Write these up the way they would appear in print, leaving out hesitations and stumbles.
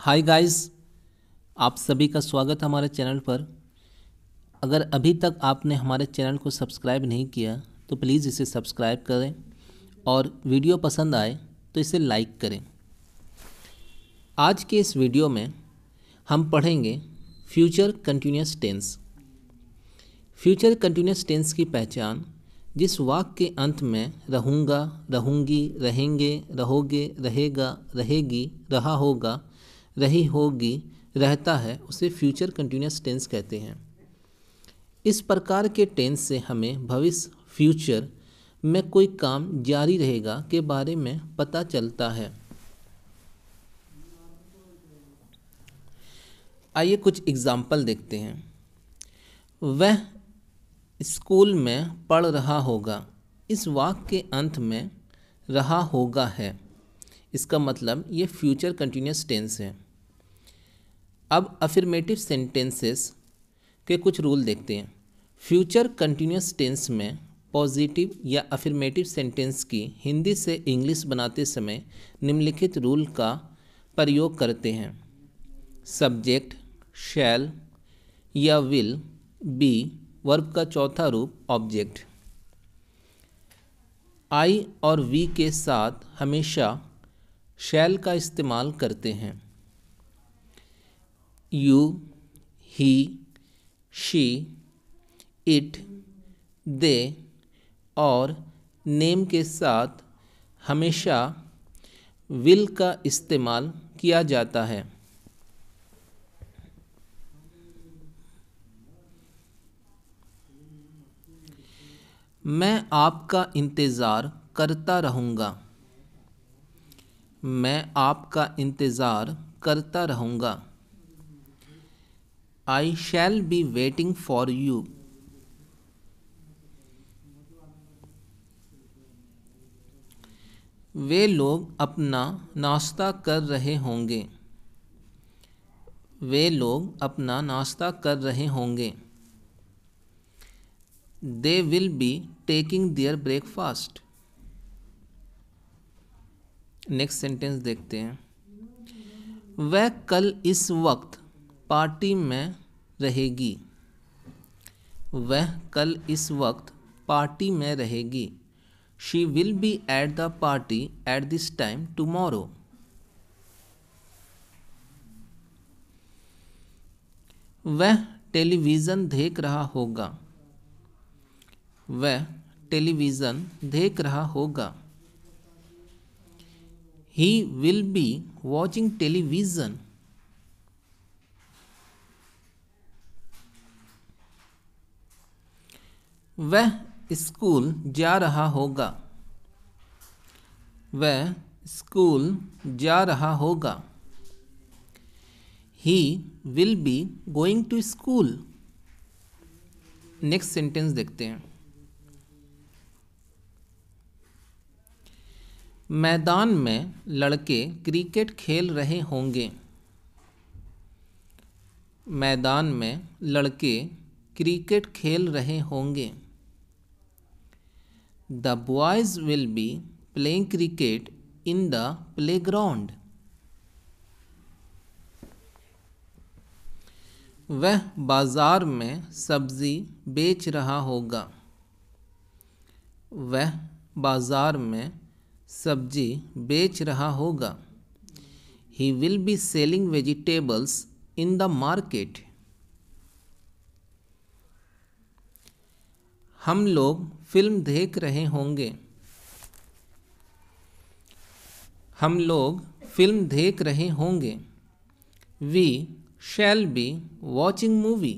Hi guys, आप सभी का स्वागत है हमारे चैनल पर। अगर अभी तक आपने हमारे चैनल को सब्सक्राइब नहीं किया तो प्लीज़ इसे सब्सक्राइब करें और वीडियो पसंद आए तो इसे लाइक करें। आज के इस वीडियो में हम पढ़ेंगे future continuous tense. Future continuous tense की पहचान जिस वाक्य के अंत में रहूँगा, रहूँगी, रहेंगे, रहोगे, रहेगा, रहेगी, रहा होगा, रही होगी रहता है उसे फ्यूचर कंटिन्यूअस टेंस कहते हैं। इस प्रकार के टेंस से हमें भविष्य फ्यूचर में कोई काम जारी रहेगा के बारे में पता चलता है। आइए कुछ एग्जाम्पल देखते हैं। वह स्कूल में पढ़ रहा होगा। इस वाक्य के अंत में रहा होगा है, इसका मतलब ये फ्यूचर कंटिन्यूअस टेंस है। अब अफर्मेटिव सेंटेंसेस के कुछ रूल देखते हैं। फ्यूचर कंटिन्यूअस टेंस में पॉजिटिव या अफर्मेटिव सेंटेंस की हिंदी से इंग्लिश बनाते समय निम्नलिखित रूल का प्रयोग करते हैं। सब्जेक्ट शैल या विल बी वर्ब का चौथा रूप ऑब्जेक्ट। आई और वी के साथ हमेशा शैल का इस्तेमाल करते हैं। यू, ही, शी, इट, दे और नेम के साथ हमेशा विल का इस्तेमाल किया जाता है। मैं आपका इंतज़ार करता रहूँगा। मैं आपका इंतज़ार करता रहूँगा। I shall be waiting for you. वे लोग अपना नाश्ता कर रहे होंगे। वे लोग अपना नाश्ता कर रहे होंगे। They will be taking their breakfast. Next sentence देखते हैं। वह कल इस वक्त पार्टी में रहेगी। वह कल इस वक्त पार्टी में रहेगी। She will be at the party at this time tomorrow. वह टेलीविज़न देख रहा होगा। वह टेलीविज़न देख रहा होगा। He will be watching television. वह स्कूल जा रहा होगा। वह स्कूल जा रहा होगा। He will be going to school. Next sentence देखते हैं। मैदान में लड़के क्रिकेट खेल रहे होंगे। मैदान में लड़के क्रिकेट खेल रहे होंगे। The boys will be playing cricket in the playground. वह बाजार में सब्जी बेच रहा होगा। वह बाजार में सब्जी बेच रहा होगा। He will be selling vegetables in the market. हम लोग फिल्म देख रहे होंगे। हम लोग फिल्म देख रहे होंगे। We shall be watching movie.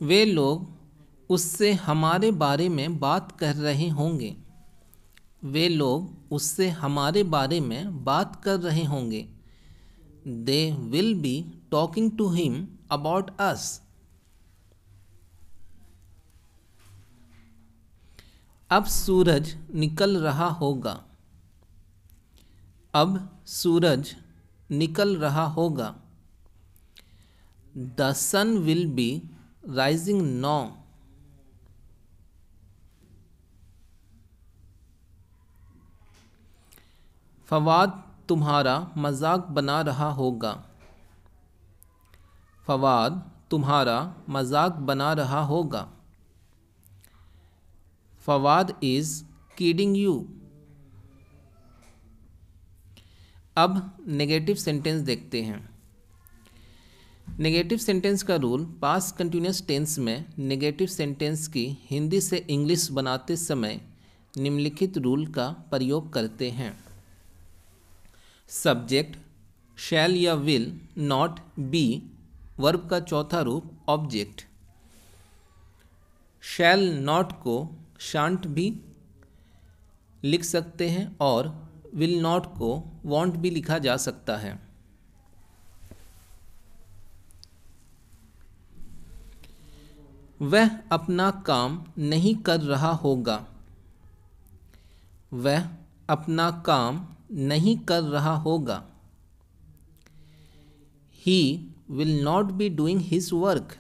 वे लोग उससे हमारे बारे में बात कर रहे होंगे। वे लोग उससे हमारे बारे में बात कर रहे होंगे। They will be talking to him about us. अब सूरज निकल रहा होगा। अब सूरज निकल रहा होगा। The sun will be rising now. Fawad तुम्हारा मजाक बना रहा होगा। फवाद तुम्हारा मजाक बना रहा होगा। Fawad is kidding you. अब नेगेटिव सेंटेंस देखते हैं। नेगेटिव सेंटेंस का रूल, पास्ट कंटिन्यूअस टेंस में नेगेटिव सेंटेंस की हिंदी से इंग्लिश बनाते समय निम्नलिखित रूल का प्रयोग करते हैं। सब्जेक्ट शैल या विल, नॉट बी वर्ब का चौथा रूप ऑब्जेक्ट। शैल नॉट को शांट भी लिख सकते हैं और विल नॉट को वॉन्ट भी लिखा जा सकता है। वह अपना काम नहीं कर रहा होगा। वह अपना काम नहीं कर रहा होगा। He will not be doing his work.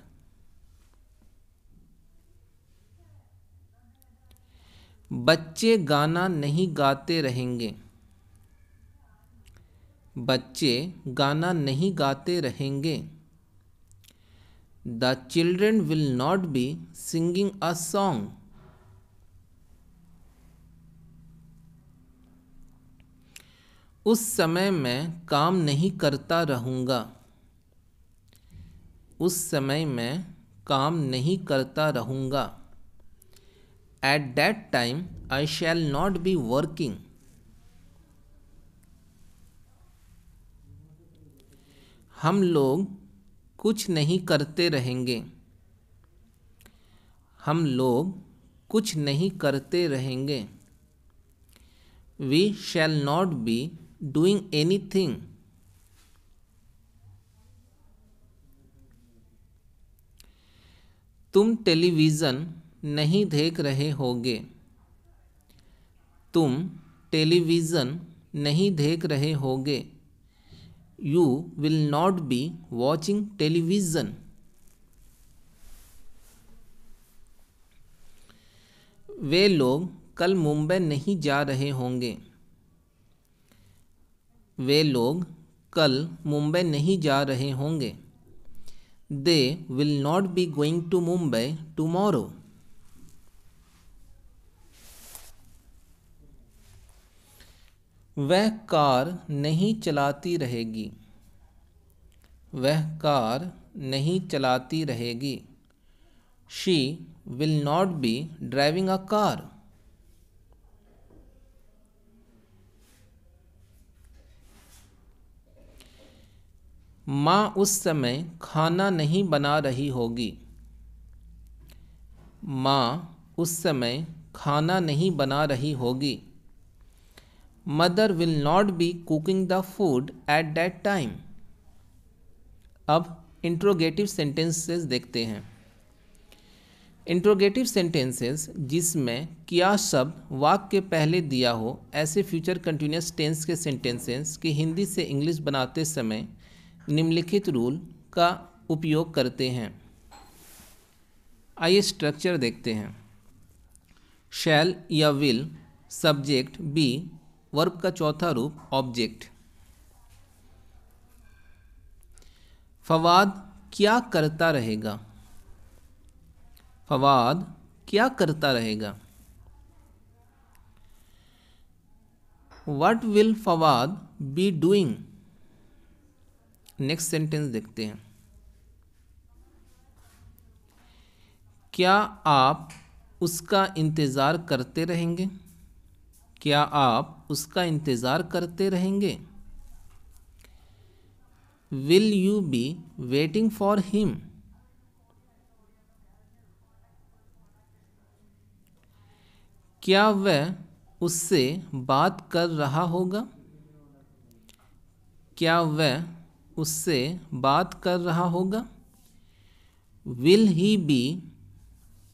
बच्चे गाना नहीं गाते रहेंगे। बच्चे गाना नहीं गाते रहेंगे। The children will not be singing a song. उस समय मैं काम नहीं करता रहूँगा। उस समय मैं काम नहीं करता रहूँगा। At that time I shall not be working. हम लोग कुछ नहीं करते रहेंगे। हम लोग कुछ नहीं करते रहेंगे। We shall not be doing anything. तुम टेलीविज़न नहीं देख रहे होगे। तुम टेलीविज़न नहीं देख रहे होगे। You will not be watching television. वे लोग कल मुंबई नहीं जा रहे होंगे। वे लोग कल मुंबई नहीं जा रहे होंगे। They will not be going to Mumbai tomorrow. वह कार नहीं चलाती रहेगी। वह कार नहीं चलाती रहेगी। She will not be driving a car. माँ उस समय खाना नहीं बना रही होगी। माँ उस समय खाना नहीं बना रही होगी। Mother will not be cooking the food at that time. अब इंट्रोगेटिव सेंटेंसेस देखते हैं। इंट्रोगेटिव सेंटेंसेस जिसमें क्या शब्द वाक्य के पहले दिया हो, ऐसे फ्यूचर कंटिन्यूअस टेंस के सेंटेंसेस की हिंदी से इंग्लिश बनाते समय निम्नलिखित रूल का उपयोग करते हैं। आइए स्ट्रक्चर देखते हैं। शैल या विल, सब्जेक्ट बी वर्ब का चौथा रूप ऑब्जेक्ट। फवाद क्या करता रहेगा। फवाद क्या करता रहेगा। What will Fawad be doing. Next sentence देखते हैं। क्या आप उसका इंतज़ार करते रहेंगे। क्या आप उसका इंतज़ार करते रहेंगे। Will you be waiting for him? क्या वह उससे बात कर रहा होगा। क्या वह उससे बात कर रहा होगा। Will he be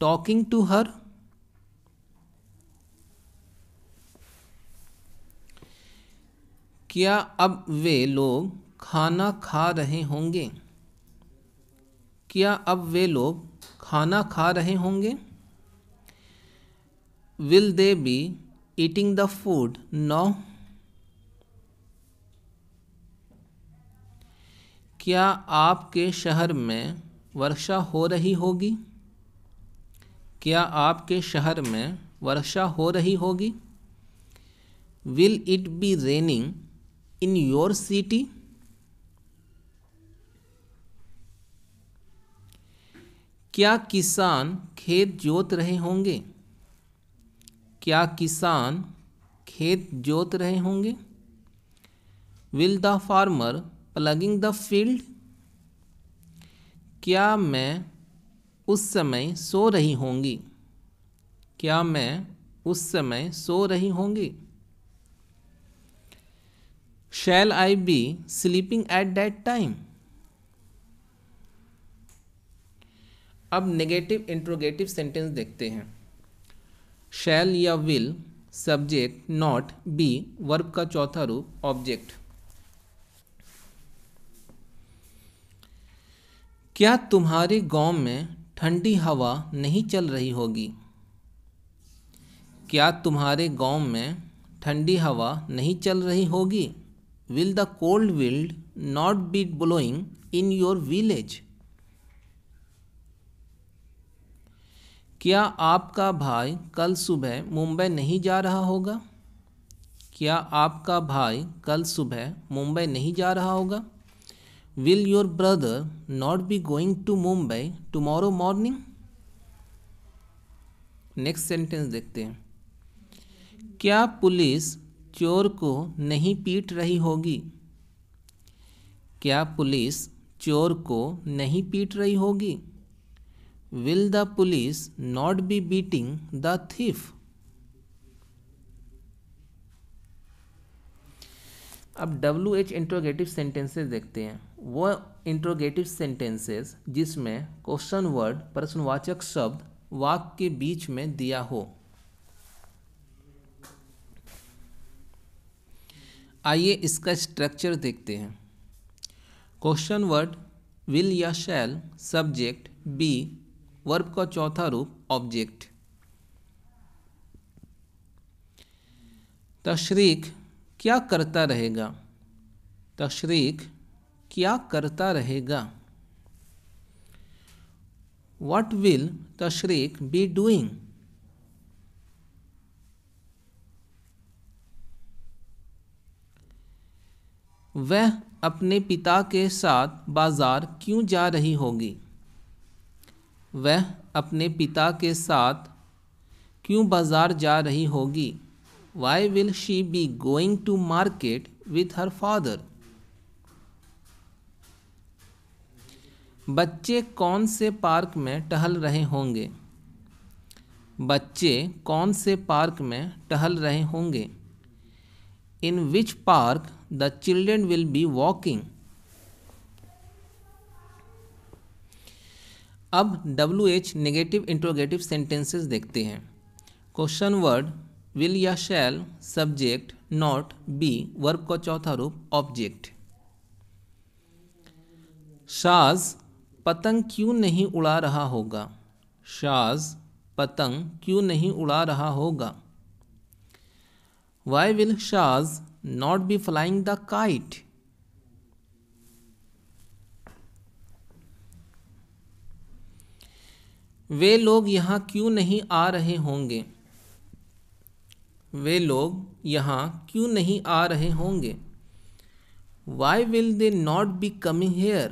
talking to her? क्या अब वे लोग खाना खा रहे होंगे। क्या अब वे लोग खाना खा रहे होंगे। Will they be eating the food now? क्या आपके शहर में वर्षा हो रही होगी? क्या आपके शहर में वर्षा हो रही होगी? Will it be raining in your city? क्या किसान खेत जोत रहे होंगे? क्या किसान खेत जोत रहे होंगे? Will the farmer plugging the field? क्या मैं उस समय सो रही होंगी? क्या मैं उस समय सो रही होंगी? Shall I be sleeping at that time? अब नेगेटिव इंट्रोगेटिव सेंटेंस देखते हैं। शैल या will subject, not, be verb का चौथा रूप, ऑब्जेक्ट। क्या तुम्हारे गांव में ठंडी हवा नहीं चल रही होगी? क्या तुम्हारे गांव में ठंडी हवा नहीं चल रही होगी? Will the cold wind not be blowing in your village? क्या आपका भाई कल सुबह मुंबई नहीं जा रहा होगा? क्या आपका भाई कल सुबह मुंबई नहीं जा रहा होगा? Will your brother not be going to Mumbai tomorrow morning? Next sentence देखते हैं। क्या पुलिस चोर को नहीं पीट रही होगी? क्या पुलिस चोर को नहीं पीट रही होगी? Will the police not be beating the thief? अब WH इंट्रोगेटिव सेंटेंसेस देखते हैं। वो इंट्रोगेटिव सेंटेंसेस जिसमें क्वेश्चन वर्ड, प्रश्नवाचक शब्द वाक्य के बीच में दिया हो। आइए इसका स्ट्रक्चर देखते हैं। क्वेश्चन वर्ड विल या शैल, सब्जेक्ट, बी वर्ब का चौथा रूप, ऑब्जेक्ट। तशरीक क्या करता रहेगा? तशरीक क्या करता रहेगा? What will तशरीक be doing? वह अपने पिता के साथ बाजार क्यों जा रही होगी? वह अपने पिता के साथ क्यों बाजार जा रही होगी? Why will she be going to market with her father? बच्चे कौन से पार्क में टहल रहे होंगे? बच्चे कौन से पार्क में टहल रहे होंगे? In which park the children will be walking? अब WH नेगेटिव इंट्रोगेटिव सेंटेंसेस देखते हैं। क्वेश्चन वर्ड विल या शैल, सब्जेक्ट, नॉट, बी वर्ब का चौथा रूप, ऑब्जेक्ट। शाज पतंग क्यों नहीं उड़ा रहा होगा? शाज पतंग क्यों नहीं उड़ा रहा होगा? Why will Shaz not be flying the kite? वे लोग यहाँ क्यों नहीं आ रहे होंगे? वे लोग यहाँ क्यों नहीं आ रहे होंगे? Why will they not be coming here?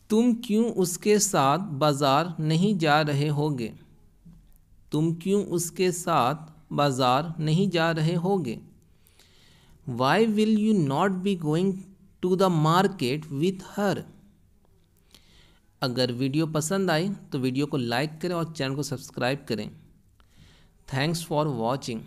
तुम क्यों उसके साथ बाजार नहीं जा रहे होगे? तुम क्यों उसके साथ बाजार नहीं जा रहे होगे? Why will you not be going to the market with her? अगर वीडियो पसंद आई तो वीडियो को लाइक करें और चैनल को सब्सक्राइब करें। Thanks for watching.